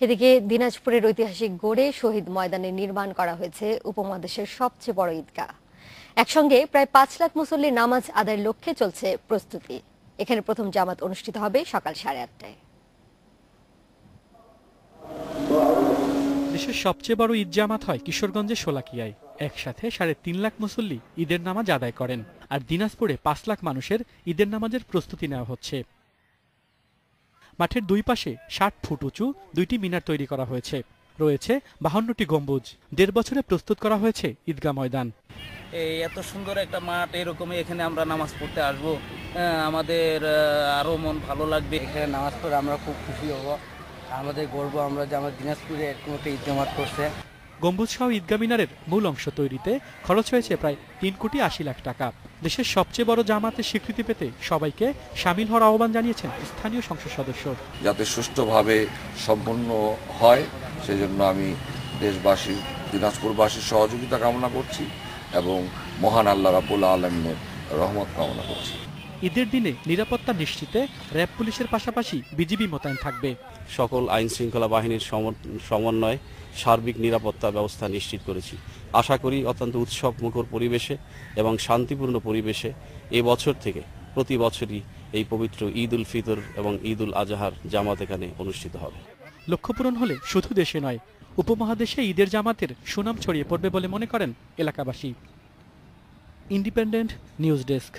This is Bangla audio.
এদিকে দিনাজপুরের ঐতিহাসিক গড়ে শহীদ ময়দানে নির্মাণ করা হয়েছে উপমহাদেশের সবচেয়ে বড় ঈদগাহ। একসঙ্গে প্রায় ৫ লাখ মুসল্লির নামাজ আদায়ের লক্ষ্যে চলছে প্রস্তুতি। এখানে প্রথম জামাত অনুষ্ঠিত হবে সকাল 8:30টায়। দেশের সবচেয়ে বড় ঈদ জামাত হয় কিশোরগঞ্জের শোলাকিয়ায়। একসাথে ৩.৫ লাখ মুসল্লি ঈদের নামাজ আদায় করেন। আর দিনাজপুরে ৫ লাখ মানুষের ঈদের নামাজের প্রস্তুতি নেওয়া হচ্ছে। মাঠের দুই পাশে ৬০ ফুট উঁচু ২টি মিনার তৈরি করা হয়েছে। রয়েছে ৫২টি গম্বুজ। ১.৫ বছরে প্রস্তুত করা হয়েছে ঈদগাহ ময়দান। এই এত সুন্দর একটা মাঠ, এরকমই এখানে আমরা নামাজ পড়তে আসবো, আমাদের আরো মন ভালো লাগবে। এখানে নামাজ পড়ে আমরা খুব খুশি হব। আমাদের গর্ব আমরা যে আমার দিনাজপুরে এরকম একটা ঈদ জামাত করছে। গম্বুজ সহ ঈদগাহ মিনারের মূল অংশ তৈরিতে খরচ হয়েছে প্রায় ৩,৮০,০০,০০০ টাকা। দেশের সবচেয়ে বড় জামাতের স্বীকৃতি পেতে সবাইকে শামিল হওয়ার আহ্বান জানিয়েছেন স্থানীয় সংসদ সদস্য। যাতে সুষ্ঠুভাবে সম্পন্ন হয় সেজন্য আমি দেশবাসী, দিনাজপুরবাসীর সহযোগিতা কামনা করছি এবং মহান আল্লাহ রাব্বুল আলামিনের রহমত কামনা করছি। ঈদের দিনে নিরাপত্তা নিশ্চিতে র্যাব পুলিশের পাশাপাশি বিজিবি মোতায়েন থাকবে। সকল আইন শৃঙ্খলা বাহিনীর সমন্বয়ে সার্বিক নিরাপত্তা ব্যবস্থা নিশ্চিত করেছি। আশা করি অত্যন্ত উৎসব মুখর পরিবেশে এবং শান্তিপূর্ণ পরিবেশে এ বছর থেকে প্রতি বছরই এই পবিত্র ঈদ উল ফিতর এবং ঈদ উল আজহার জামাত এখানে অনুষ্ঠিত হবে। লক্ষ্য পূরণ হলে শুধু দেশে নয়, উপমহাদেশে ঈদের জামাতের সুনাম ছড়িয়ে পড়বে বলে মনে করেন এলাকাবাসী। Independent news desk.